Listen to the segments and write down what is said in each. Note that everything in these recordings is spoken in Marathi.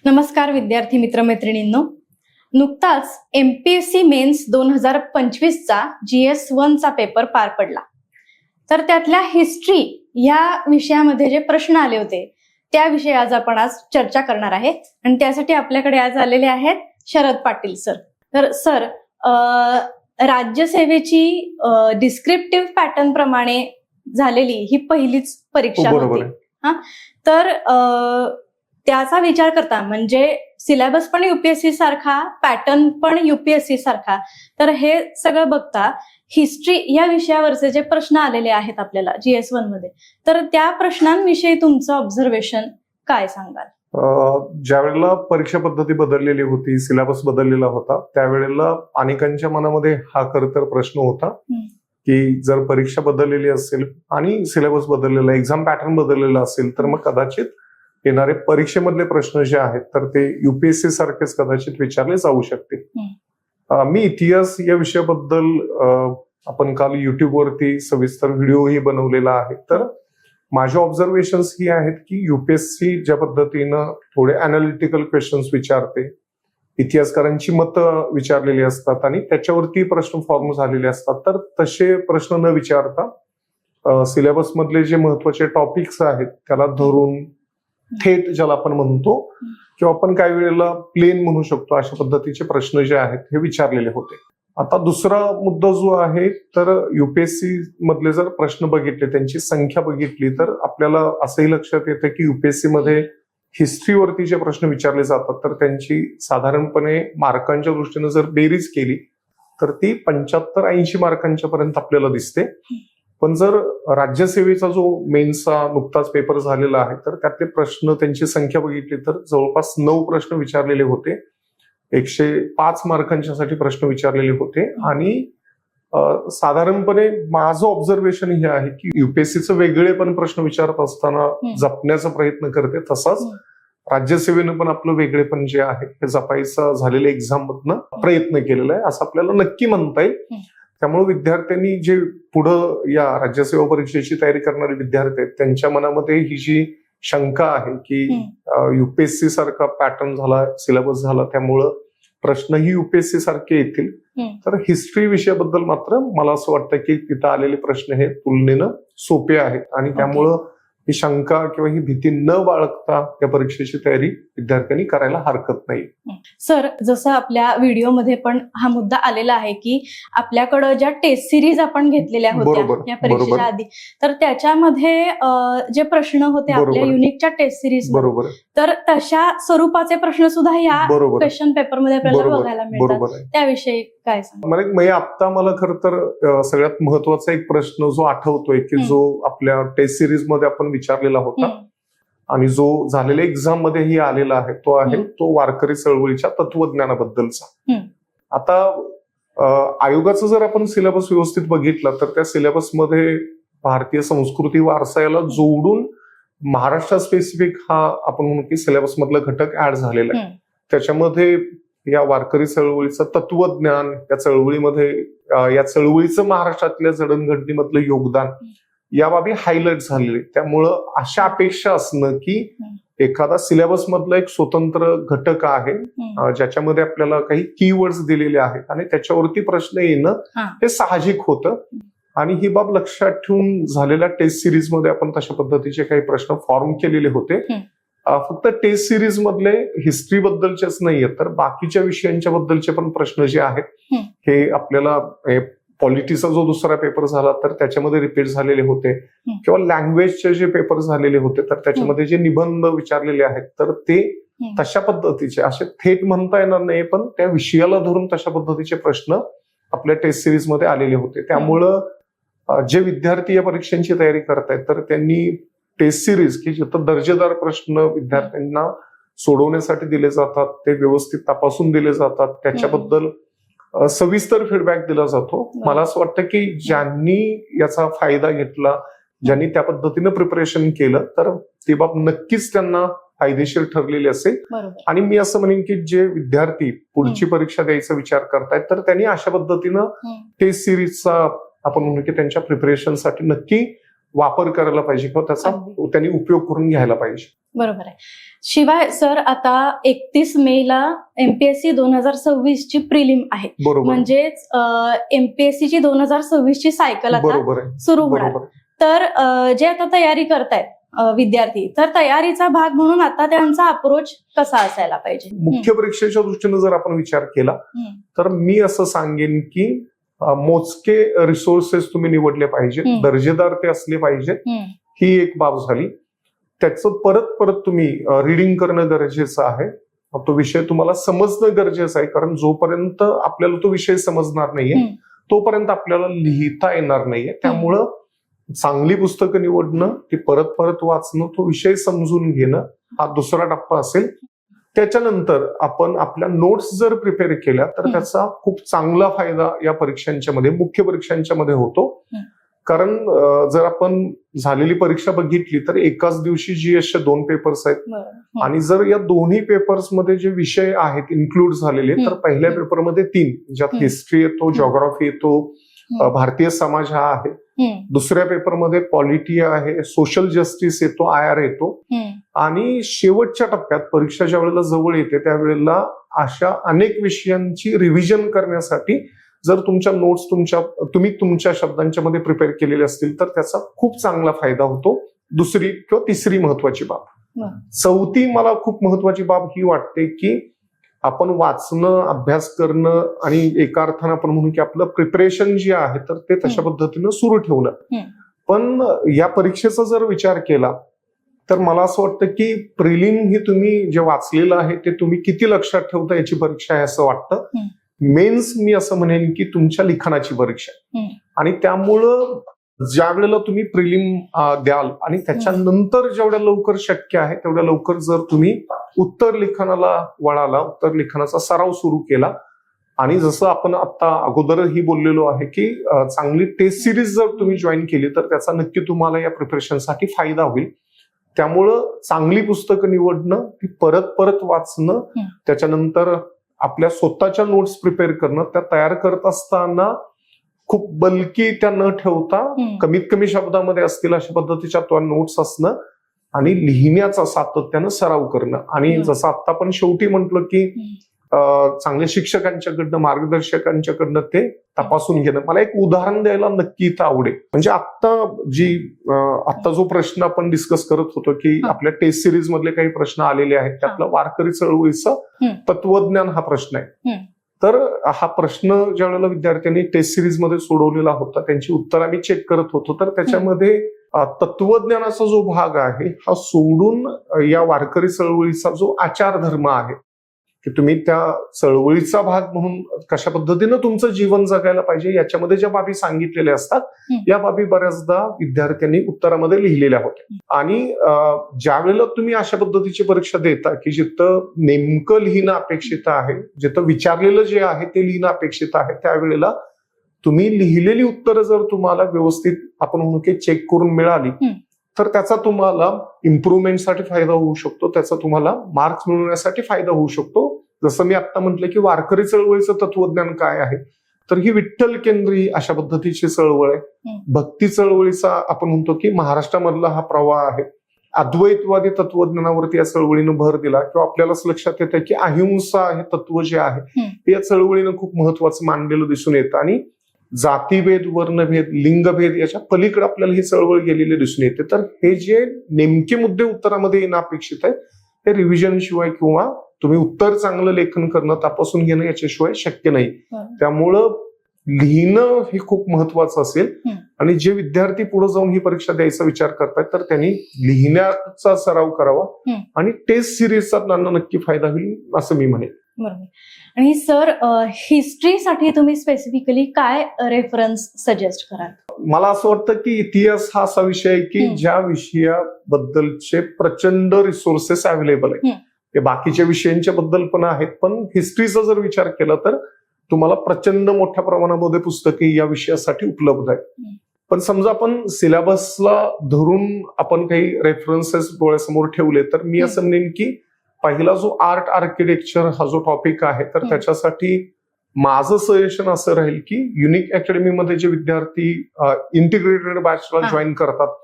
नमस्कार विद्यार्थी मित्रमैत्रिणींनो, नुकताच MPSC मेन्स 2025चा GS1 चा पेपर पार पडला. तर त्यातल्या हिस्ट्री या विषयामध्ये जे प्रश्न आले होते त्याविषयी आज चर्चा करणार आहे आणि त्यासाठी आपल्याकडे आज आलेले आहेत शरद पाटील सर. तर सर, राज्यसेवेची डिस्क्रिप्टिव्ह पॅटर्न प्रमाणे झालेली ही पहिलीच परीक्षा होती. तर त्याचा विचार करता म्हणजे सिलेबस पण UPSC सारखा, पॅटर्न पण UPSC सारखा, तर हे सगळं बघता हिस्ट्री या विषयावरचे जे प्रश्न आलेले आहेत आपल्याला GS1 मध्ये, तर त्या प्रश्नांविषयी तुमचं ऑब्झर्वेशन काय सांगाल? ज्या वेळेला परीक्षा पद्धती बदललेली होती, सिलेबस बदललेला होता, त्यावेळेला अनेकांच्या मनामध्ये हा खरं तर प्रश्न होता की जर परीक्षा बदललेली असेल आणि सिलेबस बदललेला, एक्झाम पॅटर्न बदललेला असेल तर मग कदाचित येणारे परीक्षेमधले प्रश्न जे आहेत तर ते UPSC सारखेच कदाचित विचारले जाऊ शकते. मी इतिहास या विषयाबद्दल आपण काल युट्यूबवरती सविस्तर व्हिडिओही बनवलेला आहे. तर माझे ऑब्झर्वेशन्स ही आहेत की UPSC ज्या पद्धतीनं थोडे अनालिटिकल क्वेश्चन्स विचारते, इतिहासकारांची मतं विचारलेली असतात आणि त्याच्यावरती प्रश्न फॉर्म झालेले असतात, तर तसे प्रश्न न विचारता सिलेबस मधले जे महत्वाचे टॉपिक्स आहेत त्याला धरून थेट ज्याला आपण म्हणतो किंवा आपण काही वेळेला प्लेन म्हणू शकतो, अशा पद्धतीचे प्रश्न जे आहेत हे विचारलेले होते. आता दुसरा मुद्दा जो आहे तर UPSC मधले जर प्रश्न बघितले, त्यांची संख्या बघितली, तर आपल्याला असंही लक्षात येतं की UPSC मध्ये हिस्ट्रीवरती जे प्रश्न विचारले जातात तर त्यांची साधारणपणे मार्कांच्या दृष्टीनं जर बेरीज केली तर ती 75-80 मार्कांच्या पर्यंत आपल्याला दिसते. पण जर राज्यसेवेचा जो मेन्सचा नुकताच पेपर झालेला आहे तर त्यातले प्रश्न, त्यांची संख्या बघितली तर जवळपास 9 प्रश्न विचारलेले होते, 105 मार्कांच्यासाठी प्रश्न विचारलेले होते. आणि साधारणपणे माझं ऑब्झर्वेशन हे आहे की UPSCचं वेगळे पण प्रश्न विचारत असताना जपण्याचा प्रयत्न करते, तसाच राज्यसेवेनं पण आपलं वेगळेपण जे आहे हे जपायचा झालेल्या एक्झाम मधनं प्रयत्न केलेला आहे असं आपल्याला नक्की म्हणता येईल. त्यामुळे विद्यार्थ्यांनी जे पुढं या राज्यसेवा परीक्षेची तयारी करणारे विद्यार्थी आहेत त्यांच्या मनामध्ये ही जी शंका आहे की UPSC सारखा पॅटर्न झाला, सिलेबस झाला, त्यामुळं प्रश्नही UPSC सारखे येतील, तर हिस्ट्री विषयाबद्दल मात्र मला असं वाटतं की तिथं आलेले प्रश्न हे तुलनेनं सोपे आहेत आणि त्यामुळं ही शंका किंवा ही भीती न बाळगता या परीक्षेची तयारी विद्यार्थ्यांनी करायला हरकत नाही. सर, जसं आपल्या व्हिडिओमध्ये पण हा मुद्दा आलेला आहे की आपल्याकडं ज्या टेस्ट सिरीज आपण घेतलेल्या होत्या या परीक्षेच्या आधी, तर त्याच्यामध्ये जे प्रश्न होते आपल्या युनिकच्या टेस्ट सिरीज, तर तशा स्वरूपाचे प्रश्न सुद्धा या क्वेश्चन पेपरमध्ये आपल्याला बघायला मिळतात. त्याविषयी काय सांगा? आता मला खरं तर सगळ्यात महत्वाचा एक प्रश्न जो आठवतोय की जो आपल्या टेस्ट सिरीज मध्ये आपण विचारलेला होता आणि जो झालेल्या एक्झाम मध्येही आलेला आहे तो वारकरी चळवळीच्या तत्वज्ञानाबद्दलचा. आता आयोगाचं जर आपण सिलेबस व्यवस्थित बघितला तर त्या सिलेबस मध्ये भारतीय संस्कृती वारसा याला जोडून महाराष्ट्र स्पेसिफिक हा आपण म्हणू की सिलेबस मधला घटक ऍड झालेला आहे. त्याच्यामध्ये या वारकरी चळवळीचं तत्वज्ञान, या चळवळीमध्ये या चळवळीचं महाराष्ट्रातल्या जडणघडणीमधलं योगदान या बाबी हायलाइट झालेले. त्यामुळं अशा अपेक्षा असणं की एखादा सिलेबस मधला एक स्वतंत्र घटक आहे ज्याच्यामध्ये आपल्याला काही कीवर्ड्स दिलेले आहेत आणि त्याच्यावरती प्रश्न येणं हे साहजिक होतं. आणि ही बाब लक्षात ठेवून झालेल्या टेस्ट सिरीज मध्ये आपण तशा पद्धतीचे काही प्रश्न फॉर्म केलेले होते. फक्त टेस्ट सिरीज मधले हिस्ट्री बद्दलचेच नाहीये तर बाकीच्या विषयांच्या बद्दलचे पण प्रश्न जे आहेत हे आपल्याला पॉलिटीचा जो दुसरा पेपर झाला तर त्याच्यामध्ये रिपीट झालेले होते किंवा लँग्वेजचे जे पेपर झालेले होते तर त्याच्यामध्ये जे निबंध विचारलेले आहेत तर ते तशा पद्धतीचे, असे थेट म्हणता येणार नाही पण त्या विषयाला धरून तशा पद्धतीचे प्रश्न आपल्या टेस्ट सिरीज मध्ये आलेले होते. त्यामुळं जे विद्यार्थी या परीक्षांची तयारी करतायत तर त्यांनी टेस्ट सिरीज की जिथं दर्जेदार प्रश्न विद्यार्थ्यांना सोडवण्यासाठी दिले जातात, ते व्यवस्थित तपासून दिले जातात, त्याच्याबद्दल सविस्तर फीडबॅक दिला जातो. मला असं वाटतं की ज्यांनी याचा फायदा घेतला, ज्यांनी त्या पद्धतीनं प्रिपरेशन केलं तर ती बाब नक्कीच त्यांना फायदेशीर ठरलेली असेल. आणि मी असं म्हणेन की जे विद्यार्थी पुढची परीक्षा द्यायचा विचार करतायत तर त्यांनी अशा पद्धतीनं टेस्ट सिरीजचा आपण म्हणू की त्यांच्या प्रिपरेशनसाठी नक्की वापर करायला पाहिजे किंवा त्याचा त्यांनी उपयोग करून घ्यायला पाहिजे. बरोबर आहे. शिवाय सर आता 31 मेला MPSC 2026 ची प्रिलिम आहे. बरोबर. म्हणजेच MPSC ची 2026 ची सायकल आता सुरू होणार. तर जे आता तयारी करतायत विद्यार्थी, तर तयारीचा भाग म्हणून आता त्यांचा अप्रोच कसा असायला पाहिजे? मुख्य परीक्षेच्या दृष्टीने जर आपण विचार केला तर मी असं सांगेन की मोजके रिसोर्सेस तुम्ही निवडले पाहिजेत, दर्जेदार ते असले पाहिजेत, ही एक बाब झाली. त्याचं परत परत तुम्ही रिडिंग करणं गरजेचं आहे. तो विषय तुम्हाला समजणं गरजेचं आहे, कारण जोपर्यंत आपल्याला तो विषय समजणार नाहीये तोपर्यंत आपल्याला लिहिता येणार नाहीये. त्यामुळं चांगली पुस्तकं निवडणं, ती परत परत वाचणं, तो विषय समजून घेणं हा दुसरा टप्पा असेल. त्याच्यानंतर आपण आपल्या नोट्स जर प्रिपेअर केल्या तर त्याचा खूप चांगला फायदा या परीक्षांच्या मध्ये, मुख्य परीक्षांच्या मध्ये होतो. कारण जर आपण झालेली परीक्षा बघितली तर एकाच दिवशी GS चे 2 पेपर्स आहेत आणि जर या दोन्ही पेपर्समध्ये जे विषय आहेत इन्क्लूड झालेले तर पहिल्या पेपरमध्ये 3, ज्यात हिस्ट्री येतो, जिओग्राफी येतो, भारतीय समाज हा आहे. दुसऱ्या पेपरमध्ये पॉलिटी आहे, सोशल जस्टिस येतो, IR येतो. आणि शेवटच्या टप्प्यात परीक्षा ज्या वेळेला जवळ येते त्यावेळेला अशा अनेक विषयांची रिव्हिजन करण्यासाठी जर तुमच्या नोट्स तुम्ही तुमच्या शब्दांच्या मध्ये प्रिपेअर केलेले असतील तर त्याचा खूप चांगला फायदा होतो. दुसरी किंवा तिसरी महत्वाची बाब. चौथी मला खूप महत्वाची बाब ही वाटते की आपण वाचणं, अभ्यास करणं आणि एका अर्थानं आपण म्हणू की आपलं प्रिपरेशन जे आहे तर ते तशा पद्धतीनं सुरू ठेवणं. पण या परीक्षेचा जर विचार केला तर मला असं वाटतं की प्रिलिम ही तुम्ही जे वाचलेलं आहे ते तुम्ही किती लक्षात ठेवता याची परीक्षा आहे असं वाटतं. मेन्स मी असं म्हणेन की तुमच्या लिखाणाची परीक्षा. आणि त्यामुळं ज्या वेळेला तुम्ही प्रिलिम द्याल आणि त्याच्यानंतर जेवढ्या लवकर शक्य आहे तेवढ्या लवकर जर तुम्ही उत्तर लिखाणाला वळाला, उत्तर लिखाणाचा सराव सुरू केला आणि जसं आपण आता अगोदरही बोललेलो आहे की चांगली टेस्ट सिरीज जर तुम्ही जॉईन केली तर त्याचा नक्की तुम्हाला या प्रिपरेशनसाठी फायदा होईल. त्यामुळं चांगली पुस्तकं निवडणं, ती परत परत वाचणं, त्याच्यानंतर आपल्या स्वतःच्या नोट्स प्रिपेअर करणं, त्या तयार करत असताना खूप बल्की त्या न ठेवता कमीत कमी शब्दामध्ये असतील अशा पद्धतीच्या त्या नोट्स असणं आणि लिहिण्याचा सातत्यानं सराव करणं. आणि जसं आता आपण शेवटी म्हटलं की चांगल्या शिक्षकांच्याकडनं, मार्गदर्शकांच्याकडनं ते तपासून घेणं. मला एक उदाहरण द्यायला नक्की इथं आवडेल. म्हणजे आता जो प्रश्न आपण डिस्कस करत होतो की आपल्या टेस्ट सिरीज मधले काही प्रश्न आलेले आहेत, त्यातला वारकरी चळवळीचं तत्वज्ञान हा प्रश्न आहे. तर हा प्रश्न ज्या वेळेला विद्यार्थ्यांनी टेस्ट सिरीज मध्ये सोडवलेला होता, त्यांची उत्तर आम्ही चेक करत होतो, तर त्याच्यामध्ये तत्वज्ञानाचा जो भाग आहे हा सोडून या वारकरी चळवळीचा जो आचार धर्म आहे की तुम्ही त्या चळवळीचा भाग म्हणून कशा पद्धतीनं तुमचं जीवन जगायला पाहिजे याच्यामध्ये ज्या बाबी सांगितलेल्या असतात या बाबी बऱ्याचदा विद्यार्थ्यांनी उत्तरामध्ये लिहिलेल्या होत्या. आणि ज्या वेळेला तुम्ही अशा पद्धतीची परीक्षा देता की जिथं नेमकं लिहिणं अपेक्षित आहे, जिथं विचारलेलं जे आहे ते लिहिणं अपेक्षित आहे, त्यावेळेला तुम्ही लिहिलेली उत्तरं जर तुम्हाला व्यवस्थित आपण म्हणू की चेक करून मिळाली तर त्याचा तुम्हाला इम्प्रुव्हमेंटसाठी फायदा होऊ शकतो, त्याचा तुम्हाला मार्क्स मिळवण्यासाठी फायदा होऊ शकतो. जसं मी आता म्हटलं की वारकरी चळवळीचं तत्वज्ञान काय आहे, तर ही विठ्ठल केंद्री अशा पद्धतीची चळवळ आहे. भक्ती चळवळीचा आपण म्हणतो की महाराष्ट्रामधला हा प्रवाह आहे. अद्वैतवादी तत्वज्ञानावरती या चळवळीनं भर दिला किंवा आपल्यालाच लक्षात येतं की अहिंसा हे तत्व जे आहे ते या चळवळीनं खूप महत्वाचं मानलेलं दिसून येतं. आणि जातीभेद, वर्णभेद, लिंगभेद याच्या पलीकडे आपल्याला ही चळवळ गेलेली दिसून येते. तर हे जे नेमके मुद्दे उत्तरामध्ये येणं अपेक्षित आहे हे रिव्हिजन शिवाय किंवा तुम्ही उत्तर चांगलं लेखन करणं, तपासून घेणं याच्याशिवाय शक्य नाही. त्यामुळं लिहिणं हे खूप महत्वाचं असेल. आणि जे विद्यार्थी पुढे जाऊन ही परीक्षा द्यायचा विचार करतात तर त्यांनी लिहिण्याचा सराव करावा आणि टेस्ट सिरीजचा त्यांना नक्की फायदा होईल असं मी म्हणेन. बरोबर. आणि सर हिस्ट्रीसाठी तुम्ही स्पेसिफिकली काय रेफरन्स सजेस्ट कराल? मला असं वाटतं की इतिहास हा असा विषय आहे की ज्या विषयाबद्दलचे प्रचंड रिसोर्सेस अवेलेबल आहेत. ते बाकीच्या विषयांच्या बद्दल पण आहेत, पण हिस्ट्रीचा जर विचार केला तर तुम्हाला प्रचंड मोठ्या प्रमाणामध्ये पुस्तके या विषयासाठी उपलब्ध आहेत. पण समजा आपण सिलेबसला धरून आपण काही रेफरन्सेस डोळ्यासमोर ठेवले तर मी असं म्हणेन की पहिला जो आर्ट आर्किटेक्चर हा जो टॉपिक आहे तर त्याच्यासाठी माझं सजेशन असं राहील की युनिक अकॅडमीमध्ये जे विद्यार्थी इंटिग्रेटेड बॅचला जॉईन करतात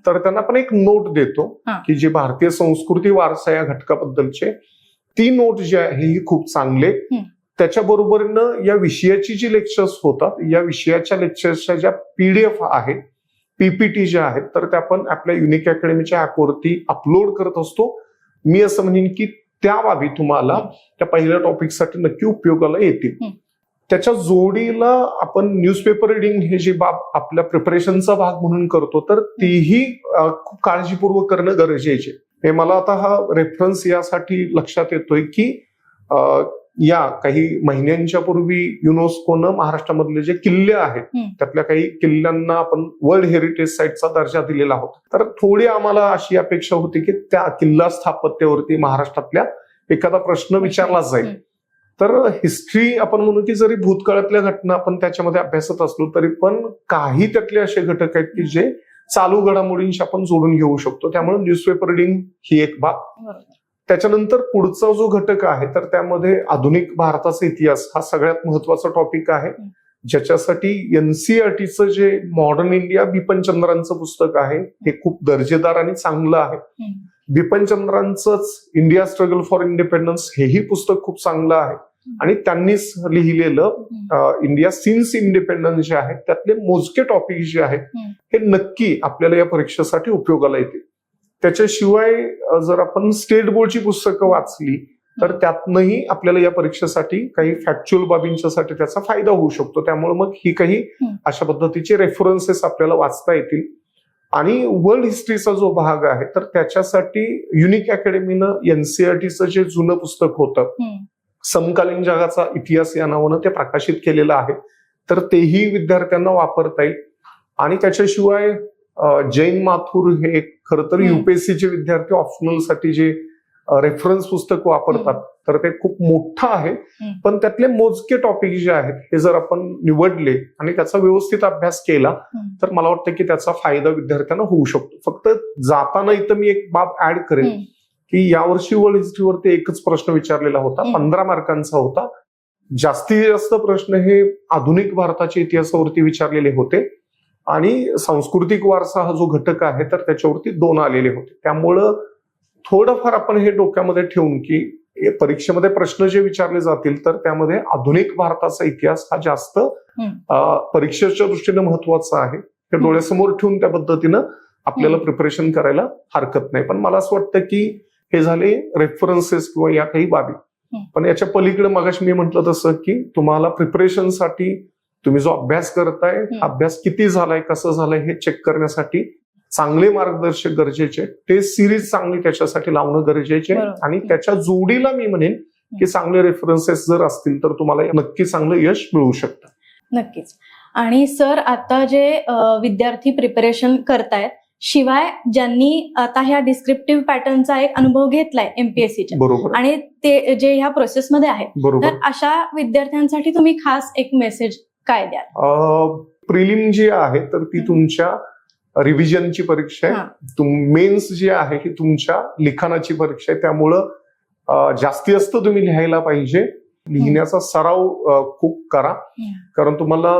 तर त्यांना पण एक नोट देतो की जे भारतीय संस्कृती वारसा या घटकाबद्दलचे ती नोट जी आहे ही खूप चांगले. त्याच्याबरोबरीनं या विषयाची जी लेक्चर्स होतात या विषयाच्या लेक्चर्सच्या ज्या PDF आहेत PPT ज्या आहेत तर त्या आपण आपल्या युनिक अकॅडमीच्या ऍपवरती अपलोड करत असतो. मी असं म्हणेन की त्या बाबी तुम्हाला त्या पहिल्या टॉपिकसाठी नक्की उपयोगाला येतील. त्याच्या जोडीला आपण न्यूजपेपर रिडिंग हे जे बाब आपल्या प्रिपरेशनचा भाग म्हणून करतो तर तीही खूप काळजीपूर्वक करणं गरजेचे. हे मला आता हा रेफरन्स यासाठी लक्षात येतोय की या काही महिन्यांच्या पूर्वी युनेस्कोनं महाराष्ट्रामधले जे किल्ले आहेत त्यातल्या काही किल्ल्यांना आपण वर्ल्ड हेरिटेज साईटचा दर्जा दिलेला होता. तर थोडी आम्हाला अशी अपेक्षा होती की त्या किल्ला स्थापत्यावरती महाराष्ट्रातल्या एखादा प्रश्न विचारला जाईल. तर हिस्ट्री आपण म्हणू की जरी भूतकाळातल्या घटना आपण त्याच्यामध्ये अभ्यासत असलो तरी पण काही त्यातले असे घटक आहेत की जे चालू घडामोडींशी आपण जोडून घेऊ शकतो. त्यामुळे न्यूजपेपर रिडिंग ही एक बाब. त्याच्यानंतर पुढचा जो घटक आहे तर त्यामध्ये आधुनिक भारताचा इतिहास हा सगळ्यात महत्वाचा टॉपिक आहे, ज्याच्यासाठी NCERTचं जे मॉडर्न इंडिया बिपनचंद्रांचं पुस्तक आहे हे खूप दर्जेदार आणि चांगलं आहे. बिपनचंद्रांचंच इंडिया स्ट्रगल फॉर इंडिपेंडन्स हेही पुस्तक खूप चांगलं आहे आणि त्यांनीच लिहिलेलं इंडिया सिन्स इंडिपेंडन्स जे आहे त्यातले मोजके टॉपिक जे आहेत हे नक्की आपल्याला या परीक्षेसाठी उपयोगाला येतील. त्याच्याशिवाय जर आपण स्टेट बोर्डची पुस्तकं वाचली तर त्यातनंही आपल्याला या परीक्षेसाठी काही फॅक्च्युअल बाबींच्यासाठी त्याचा फायदा होऊ शकतो. त्यामुळे मग ही काही अशा पद्धतीचे रेफरन्सेस आपल्याला वाचता येतील. आणि वर्ल्ड हिस्ट्रीचा जो भाग आहे तर त्याच्यासाठी युनिक अकॅडमीनं NCERTचं जे जुनं पुस्तक होतं समकालीन जगाचा इतिहास या नावानं ते प्रकाशित केलेलं आहे तर तेही विद्यार्थ्यांना वापरता येईल. आणि त्याच्याशिवाय जैन माथुर हे खरं तर UPSCचे विद्यार्थी ऑप्शनल साठी जे रेफरन्स पुस्तक वापरतात तर ते खूप मोठं आहे पण त्यातले मोजके टॉपिक जे आहेत हे जर आपण निवडले आणि त्याचा व्यवस्थित अभ्यास केला तर मला वाटतं की त्याचा फायदा विद्यार्थ्यांना होऊ शकतो. फक्त जाताना इथं मी एक बाब ऍड करेन की यावर्षी वर्ल्ड हिस्ट्रीवरती एकच प्रश्न विचारलेला होता, 15 मार्कांचा होता. जास्तीत जास्त प्रश्न हे आधुनिक भारताच्या इतिहासावरती विचारलेले होते आणि सांस्कृतिक वारसा हा जो घटक आहे तर त्याच्यावरती 2 आलेले होते. त्यामुळं थोडंफार आपण हे डोक्यामध्ये ठेवून की परीक्षेमध्ये प्रश्न जे विचारले जातील तर त्यामध्ये आधुनिक भारताचा इतिहास हा जास्त परीक्षेच्या दृष्टीने महत्वाचा आहे हे डोळ्यासमोर ठेवून त्या पद्धतीनं आपल्याला प्रिपरेशन करायला हरकत नाही. पण मला असं वाटतं की हे झाले रेफरन्सेस किंवा या काही बाबी. पण याच्या पलीकडे मगाशी मी म्हटलं तसं की तुम्हाला प्रिपरेशनसाठी तुम्ही जो अभ्यास करताय अभ्यास किती झालाय कसं झालंय हे चेक करण्यासाठी चांगले मार्गदर्शक गरजेचे, टेस्ट सिरीज चांगली त्याच्यासाठी लावणं गरजेचे आणि त्याच्या जोडीला मी म्हणेन की चांगले रेफरन्सेस जर असतील तर तुम्हाला नक्की चांगलं यश मिळू शकतं. नक्कीच. आणि सर आता जे विद्यार्थी प्रिपरेशन करतायत शिवाय ज्यांनी आता ह्या डिस्क्रिप्टिव्ह पॅटर्नचा एक अनुभव घेतलाय MPSCच्या बरोबर आणि ते जे ह्या प्रोसेसमध्ये आहे बरोबर तर अशा विद्यार्थ्यांसाठी तुम्ही खास एक मेसेज काय द्याल? प्रिलिम जी आहे तर ती तुमच्या रिव्हिजनची परीक्षा आहे. मेन्स जी आहे ही तुमच्या लिखाणाची परीक्षा आहे. त्यामुळं जास्तीत जास्त तुम्ही लिहायला पाहिजे. लिहिण्याचा सराव खूप करा कारण तुम्हाला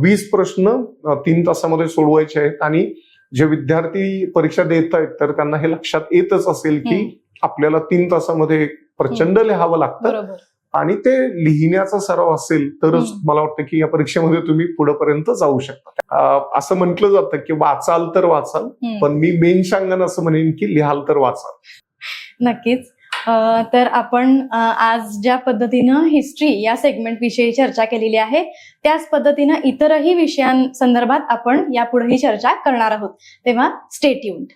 20 प्रश्न 3 तासामध्ये सोडवायचे आहेत आणि जे विद्यार्थी परीक्षा देत आहेत तर त्यांना हे लक्षात येतच असेल की आपल्याला 3 तासामध्ये प्रचंड लिहावं लागतं आणि ते लिहिण्याचा सराव असेल तरच मला वाटतं की या परीक्षेमध्ये तुम्ही पुढेपर्यंत जाऊ शकता. असं म्हटलं जातं की वाचाल तर वाचाल पण मी मेन सांगन असं म्हणेन की लिहाल तर वाचाल. नक्कीच. तर आपण आज ज्या पद्धतीनं हिस्ट्री या सेगमेंट विषयी चर्चा केलेली आहे त्याच पद्धतीनं इतरही विषयांसंदर्भात आपण यापुढेही चर्चा करणार आहोत. तेव्हा स्टे ट्यून्ड.